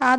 7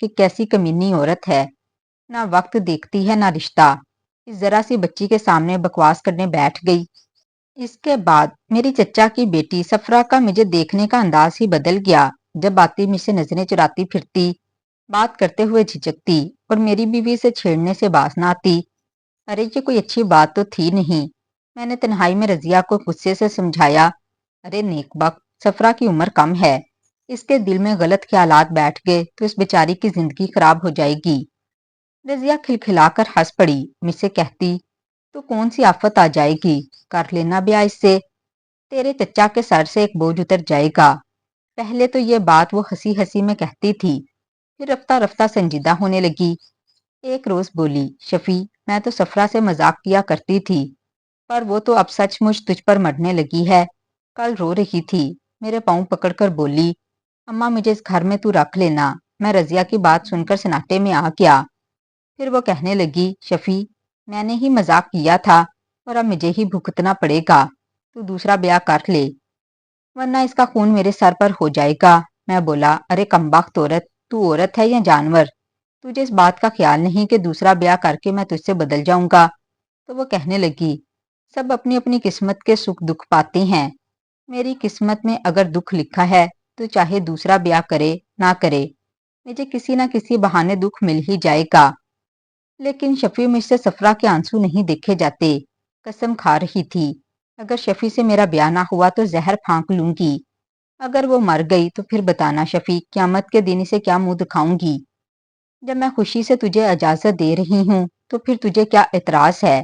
کہ کیسی کمینی عورت ہے، نہ وقت دیکھتی ہے نہ رشتہ، اس ذرا سی بچی کے سامنے بکواس کرنے بیٹھ گئی۔ اس کے بعد میری چچا کی بیٹی سفرا کا مجھے دیکھنے کا انداز ہی بدل گیا۔ جب آتی مجھ سے نظریں چراتی پھرتی، بات کرتے ہوئے جھجکتی اور میری بیوی سے چھیڑنے سے باز نہ آتی۔ ارے یہ کوئی اچھی بات تو تھی نہیں۔ میں نے تنہائی میں رضیہ کو غصے سے سمجھایا، ارے نیک بخت، سفرا کی عمر کم ہے، اس کے دل میں غلط خیالات بیٹھ گئے تو اس بیچاری کی زندگی خراب ہو جائے گی۔ رضیہ کھلکھلا کر ہنس پڑی، مجھ سے کہتی، تو کون سی آفت آ جائے گی، کر لینا بیاہ اس سے، تیرے چچا کے سر سے ایک بوجھ اتر جائے گا۔ پہلے تو یہ بات وہ ہنسی ہنسی میں کہتی تھی، پھر رفتہ رفتہ سنجیدہ ہونے لگی۔ ایک روز بولی، شفیع، میں تو سفرا سے مذاق کیا کرتی تھی، پر وہ تو اب سچ مچ تجھ پر مرنے لگی ہے۔ کل رو رہی تھی، میرے پاؤں پکڑ کر بولی، اماں مجھے اس گھر میں تو رکھ لینا۔ میں رضیہ کی بات سن کر سناٹے میں آ گیا۔ پھر وہ کہنے لگی، شفیع، میں نے ہی مذاق کیا تھا اور اب مجھے ہی بھگتنا پڑے گا، تو دوسرا بیاہ کر لے، ورنہ اس کا خون میرے سر پر ہو جائے گا۔ میں بولا، ارے کمبخت عورت، تو عورت ہے یا جانور؟ تجھے اس بات کا خیال نہیں کہ دوسرا بیاہ کر کے میں تجھ سے بدل جاؤں گا؟ تو وہ کہنے لگی، سب اپنی اپنی قسمت کے سکھ دکھ پاتے ہیں، میری قسمت میں اگر دکھ لکھا ہے تو چاہے دوسرا بیاہ کرے نہ کرے، مجھے کسی نہ کسی بہانے دکھ مل ہی جائے گا۔ لیکن شفیع، مجھ سے سفرا کے آنسو نہیں دیکھے جاتے۔ قسم کھا رہی تھی، اگر شفیع سے میرا بیاہ نہ ہوا تو زہر پھانک لوں گی، اگر وہ مر گئی تو پھر بتانا شفیع، قیامت کے دن اسے کیا منہ دکھاؤں گی؟ جب میں خوشی سے تجھے اجازت دے رہی ہوں تو پھر تجھے کیا اعتراض ہے؟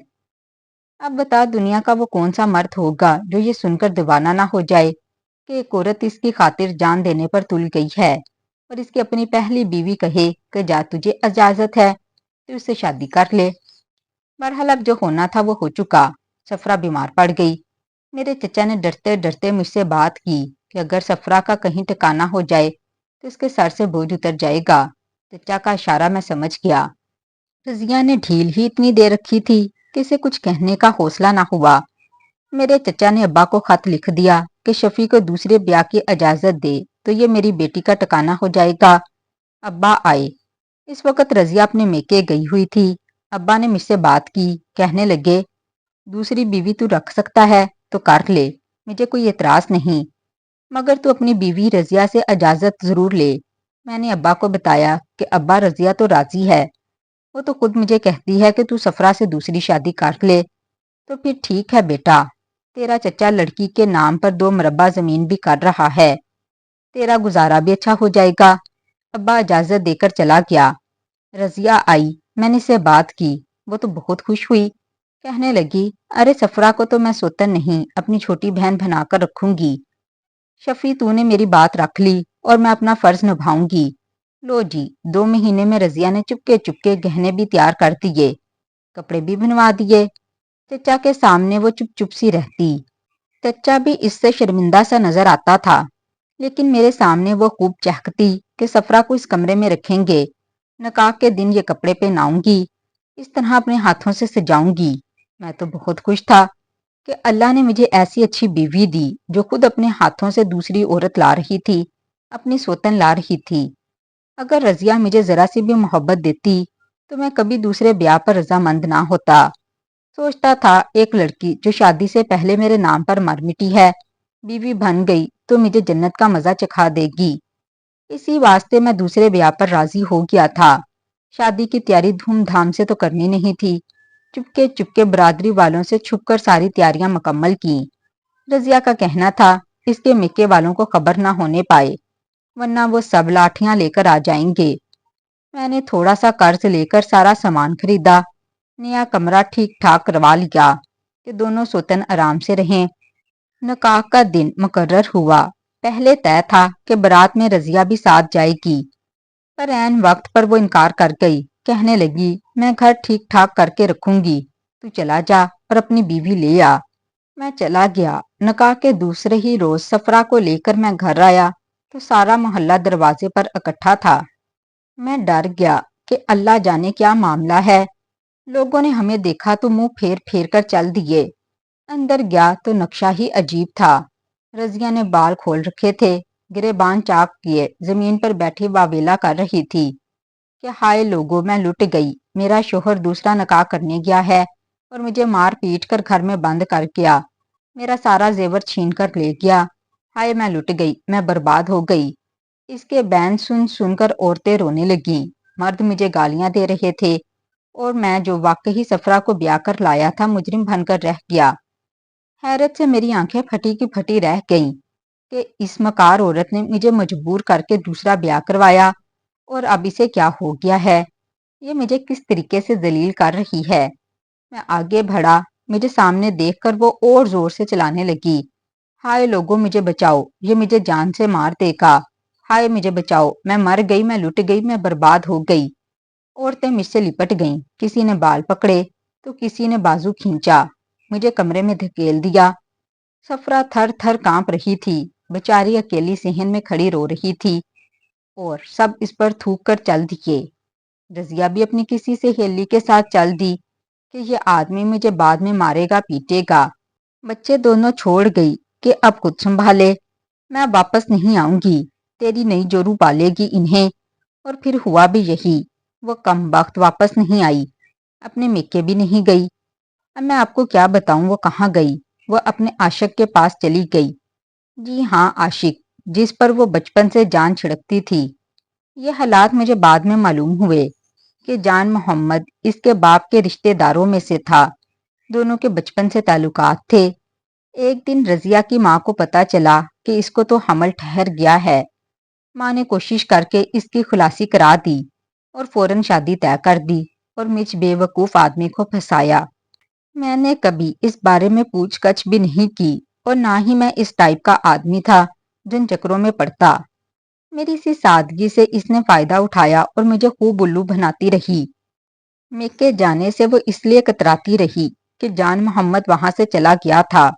اب بتا، دنیا کا وہ کون سا مرد ہوگا جو یہ سن کر دیوانہ نہ ہو جائے کہ ایک عورت اس کی خاطر جان دینے پر تل گئی ہے، اور اس کی اپنی پہلی بیوی کہے کہ جا تجھے اجازت ہے تو اس سے شادی کر لے۔ بہرحال اب جو ہونا تھا وہ ہو چکا۔ سفرا بیمار پڑ گئی۔ میرے چچا نے ڈرتے ڈرتے مجھ سے بات کی کہ اگر سفرا کا کہیں ٹھکانہ ہو جائے تو اس کے سر سے بوجھ اتر جائے گا۔ چچا کا اشارہ میں سمجھ گیا۔ رضیہ نے ڈھیل ہی اتنی دے رکھی تھی کہ اسے کچھ کہنے کا حوصلہ نہ ہوا۔ میرے چچا نے ابا کو خط لکھ دیا کہ شفیع کو دوسرے بیاہ کی اجازت دے تو یہ میری بیٹی کا ٹکانہ ہو جائے گا۔ ابا آئے۔ اس وقت رضیہ اپنے میکے گئی ہوئی تھی۔ ابا نے مجھ سے بات کی، کہنے لگے، دوسری بیوی تو رکھ سکتا ہے تو کر لے، مجھے کوئی اعتراض نہیں، مگر تو اپنی بیوی رضیہ سے اجازت ضرور لے۔ میں نے ابا کو بتایا کہ ابا، رضیہ تو راضی ہے، وہ تو خود مجھے کہتی ہے کہ تو سفرا سے دوسری شادی کر لے۔ تو پھر ٹھیک ہے بیٹا، تیرا چچا لڑکی کے نام پر 2 مربع زمین بھی کر رہا ہے، تیرا گزارا بھی اچھا ہو جائے گا۔ ابا اجازت دے کر چلا گیا۔ رضیہ آئی، میں نے اسے بات کی، وہ تو بہت خوش ہوئی، کہنے لگی، ارے سفرا کو تو میں سوتن نہیں، اپنی چھوٹی بہن بنا کر رکھوں گی۔ شفیع، تو نے میری بات رکھ لی اور میں اپنا فرض نبھاؤں گی۔ لو جی، 2 مہینے میں رضیہ نے چپکے چپکے گہنے بھی تیار کر دیے، کپڑے بھی بنوا دیے۔ چچا کے سامنے وہ چپ چپ سی رہتی۔ چچا بھی اس سے شرمندہ سا نظر آتا تھا، لیکن میرے سامنے وہ خوب چہکتی کہ سفرا کو اس کمرے میں رکھیں گے، نکاح کے دن یہ کپڑے پہناؤں گی، اس طرح اپنے ہاتھوں سے سجاؤں گی۔ میں تو بہت خوش تھا کہ اللہ نے مجھے ایسی اچھی بیوی دی جو خود اپنے ہاتھوں سے دوسری عورت لا رہی تھی، اپنی سوتن لا رہی تھی۔ اگر رضیہ مجھے ذرا سی بھی محبت دیتی تو میں کبھی دوسرے بیاہ پر رضامند نہ ہوتا۔ سوچتا تھا، ایک لڑکی جو شادی سے پہلے میرے نام پر مر مٹی ہے، بیوی بن گئی تو مجھے جنت کا مزہ چکھا دے گی۔ اسی واسطے میں دوسرے بیاہ پر راضی ہو گیا تھا۔ شادی کی تیاری دھوم دھام سے تو کرنی نہیں تھی، چپکے چپکے برادری والوں سے چھپ کر ساری تیاریاں مکمل کی۔ رضیہ کا کہنا تھا، اس کے میکے والوں کو خبر نہ ہونے پائے، ورنہ وہ سب لاٹھیاں لے کر آ جائیں گے۔ میں نے تھوڑا سا قرض لے کر سارا سامان خریدا، نیا کمرہ ٹھیک ٹھاک کروا لیا کہ دونوں سوتن آرام سے رہیں۔ نکاح کا دن مقرر ہوا۔ پہلے طے تھا کہ بارات میں رضیہ بھی ساتھ جائے گی، پر عین وقت پر وہ انکار کر گئی، کہنے لگی، میں گھر ٹھیک ٹھاک کر کے رکھوں گی، تو چلا جا اور اپنی بیوی لے آ۔ میں چلا گیا۔ نکاح کے دوسرے ہی روز سفرا کو لے کر میں گھر آیا تو سارا محلہ دروازے پر اکٹھا تھا۔ میں ڈر گیا کہ اللہ جانے کیا معاملہ ہے۔ لوگوں نے ہمیں دیکھا تو منہ پھیر پھیر کر چل دیے۔ اندر گیا تو نقشہ ہی عجیب تھا۔ رضیہ نے بال کھول رکھے تھے، گریبان چاک کیے زمین پر بیٹھی واویلا کر رہی تھی۔ کہ ہائے لوگوں میں لٹ گئی، میرا شوہر دوسرا نکاح کرنے گیا ہے اور مجھے مار پیٹ کر گھر میں بند کر گیا، میرا سارا زیور چھین کر لے گیا، ہائے میں لٹ گئی، میں برباد ہو گئی۔ اس کے بین سن سن کر عورتیں رونے لگیں، مرد مجھے گالیاں دے رہے تھے اور میں جو واقعی سفرہ کو بیاہ کر لایا تھا مجرم بن کر رہ گیا۔ حیرت سے میری آنکھیں پھٹی کی پھٹی رہ گئیں کہ اس مکار عورت نے مجھے مجبور کر کے دوسرا بیاہ کروایا، اور اب اسے کیا ہو گیا ہے، یہ مجھے کس طریقے سے ذلیل کر رہی ہے۔ میں آگے بڑھا، مجھے سامنے دیکھ کر وہ اور زور سے چلانے لگی، ہائے لوگوں مجھے بچاؤ، یہ مجھے جان سے مار دے گا، ہائے مجھے بچاؤ، میں مر گئی، میں لٹ گئی، میں برباد ہو گئی۔ عورتیں مجھ سے لپٹ گئیں، کسی نے بال پکڑے تو کسی نے بازو کھینچا، مجھے کمرے میں دھکیل دیا۔ سفرہ تھر تھر کانپ رہی تھی، بیچاری اکیلی صحن میں کھڑی رو رہی تھی اور سب اس پر تھوک کر چل دیے۔ رضیہ بھی اپنی کسی سہیلی کے ساتھ چل دی کہ یہ آدمی مجھے بعد میں مارے گا پیٹے گا۔ بچے دونوں چھوڑ گئی کہ اب خود سنبھالے، میں واپس نہیں آؤں گی، تیری نئی جورو پالے گی انہیں۔ اور پھر ہوا بھی یہی، وہ کمبخت واپس نہیں آئی، اپنے میکے بھی نہیں گئی۔ اب میں آپ کو کیا بتاؤں وہ کہاں گئی، وہ اپنے عاشق کے پاس چلی گئی۔ جی ہاں عاشق، جس پر وہ بچپن سے جان چھڑکتی تھی۔ یہ حالات مجھے بعد میں معلوم ہوئے کہ جان محمد اس کے باپ کے رشتہ داروں میں سے تھا، دونوں کے بچپن سے تعلقات تھے۔ ایک دن رضیہ کی ماں کو پتا چلا کہ اس کو تو حمل ٹھہر گیا ہے۔ ماں نے کوشش کر کے اس کی خلاصی کرا دی اور فوراً شادی طے کر دی اور مجھ بے وقوف آدمی کو پھنسایا۔ میں نے کبھی اس بارے میں پوچھ گچھ بھی نہیں کی اور نہ ہی میں اس ٹائپ کا آدمی تھا جن چکروں میں پڑتا۔ میری سی سادگی سے اس نے فائدہ اٹھایا اور مجھے خوب الو بناتی رہی۔ میکے جانے سے وہ اس لیے کتراتی رہی کہ جان محمد وہاں سے چلا گیا تھا،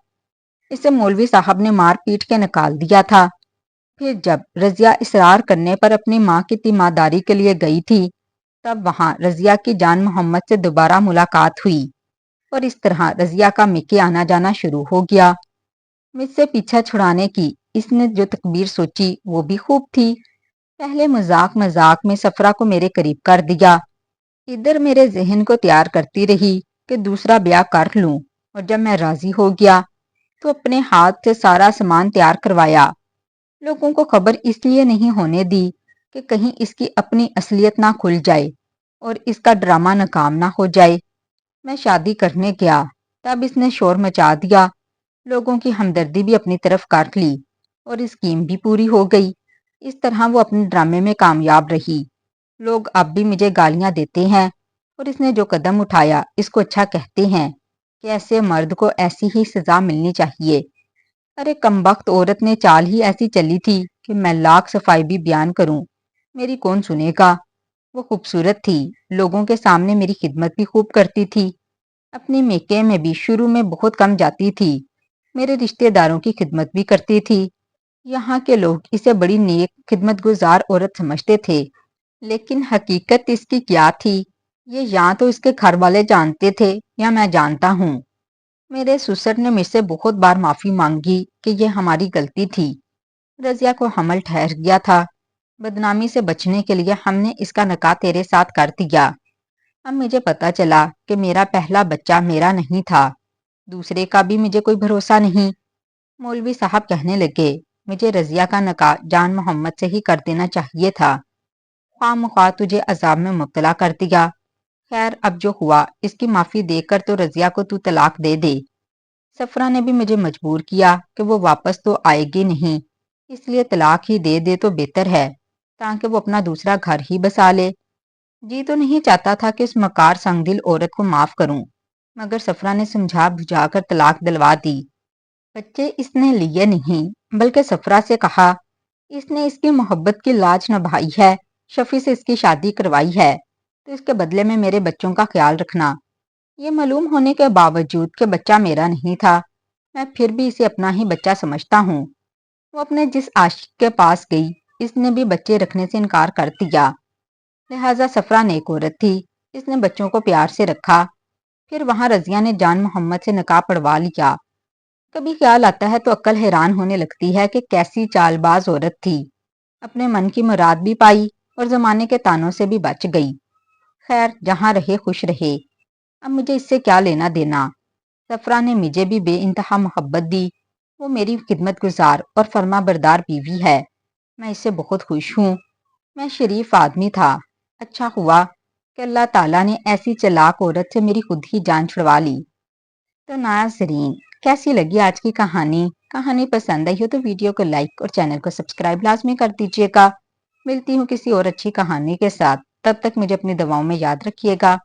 اسے مولوی صاحب نے مار پیٹ کے نکال دیا تھا۔ پھر جب رضیہ اصرار کرنے پر اپنی ماں کی تیمارداری کے لیے گئی تھی، تب وہاں رضیہ کی جان محمد سے دوبارہ ملاقات ہوئی اور اس طرح رضیہ کا میکے آنا جانا شروع ہو گیا۔ مجھ سے پیچھا چھڑانے کی اس نے جو تکبیر سوچی وہ بھی خوب تھی۔ پہلے مذاق مذاق میں سفرہ کو میرے قریب کر دیا، ادھر میرے ذہن کو تیار کرتی رہی کہ دوسرا بیاہ کر لوں، اور جب میں راضی ہو گیا تو اپنے ہاتھ سے سارا سامان تیار کروایا۔ لوگوں کو خبر اس لیے نہیں ہونے دی کہ کہیں اس کی اپنی اصلیت نہ کھل جائے اور اس کا ڈرامہ ناکام نہ ہو جائے۔ میں شادی کرنے گیا تب اس نے شور مچا دیا، لوگوں کی ہمدردی بھی اپنی طرف کر لی اور اسکیم بھی پوری ہو گئی۔ اس طرح وہ اپنے ڈرامے میں کامیاب رہی۔ لوگ اب بھی مجھے گالیاں دیتے ہیں اور اس نے جو قدم اٹھایا اس کو اچھا کہتے ہیں کہ ایسے مرد کو ایسی ہی سزا ملنی چاہیے۔ ارے کمبخت عورت نے چال ہی ایسی چلی تھی کہ میں لاکھ صفائی بھی بیان کروں میری کون سنے گا۔ وہ خوبصورت تھی، لوگوں کے سامنے میری خدمت بھی خوب کرتی تھی، اپنی میکے میں بھی شروع میں بہت کم جاتی تھی، میرے رشتہ داروں کی خدمت بھی کرتی تھی۔ یہاں کے لوگ اسے بڑی نیک خدمت گزار عورت سمجھتے تھے، لیکن حقیقت اس کی کیا تھی یہ یا تو اس کے گھر والے جانتے تھے یا میں جانتا ہوں۔ میرے سسر نے مجھ سے بہت بار معافی مانگی کہ یہ ہماری غلطی تھی، رضیہ کو حمل ٹھہر گیا تھا، بدنامی سے بچنے کے لیے ہم نے اس کا نکاح تیرے ساتھ کر دیا۔ اب مجھے پتا چلا کہ میرا پہلا بچہ میرا نہیں تھا، دوسرے کا بھی مجھے کوئی بھروسہ نہیں۔ مولوی صاحب کہنے لگے مجھے رضیہ کا نکاح جان محمد سے ہی کر دینا چاہیے تھا، خواہ مخواہ تجھے عذاب میں مبتلا کر دیا۔ خیر اب جو ہوا اس کی معافی دے کر تو رضیہ کو تو طلاق دے دے۔ سفرہ نے بھی مجھے مجبور کیا کہ وہ واپس تو آئے گی نہیں، اس لیے طلاق ہی دے دے تو بہتر ہے تاکہ وہ اپنا دوسرا گھر ہی بسا لے۔ جی تو نہیں چاہتا تھا کہ اس مکار سنگ دل عورت کو معاف کروں، مگر سفرہ نے سمجھا بجھا کر طلاق دلوا دی۔ بچے اس نے لیے نہیں بلکہ سفرہ سے کہا اس نے اس کی محبت کی لاج نبھائی ہے، شفیع سے اس کی شادی کروائی ہے تو اس کے بدلے میں میرے بچوں کا خیال رکھنا۔ یہ معلوم ہونے کے باوجود کہ بچہ میرا نہیں تھا، میں پھر بھی اسے اپنا ہی بچہ سمجھتا ہوں۔ وہ اپنے جس عاشق کے پاس گئی اس نے بھی بچے رکھنے سے انکار کر دیا، لہٰذا سفرہ نیک عورت تھی، اس نے بچوں کو پیار سے رکھا۔ پھر وہاں رضیہ نے جان محمد سے نکاح پڑھوا لیا۔ کبھی خیال آتا ہے تو عقل حیران ہونے لگتی ہے کہ کیسی چال باز عورت تھی، اپنے من کی مراد بھی پائی اور زمانے کے تانوں سے بھی بچ گئی۔ خیر جہاں رہے خوش رہے، اب مجھے اس سے کیا لینا دینا۔ سفرہ نے مجھے بھی بے انتہا محبت دی، وہ میری خدمت گزار اور فرما بردار بیوی ہے، میں اس سے بہت خوش ہوں۔ میں شریف آدمی تھا، اچھا ہوا کہ اللہ تعالیٰ نے ایسی چلاک عورت سے میری خود ہی جان چھڑوا لی۔ تو ناظرین، کیسی لگی آج کی کہانی؟ کہانی پسند آئی ہو تو ویڈیو کو لائک اور چینل کو سبسکرائب لازمی کر دیجیے گا۔ ملتی ہوں کسی اور اچھی کہانی کے ساتھ، تب تک مجھے اپنی دعاؤں میں یاد رکھیے گا۔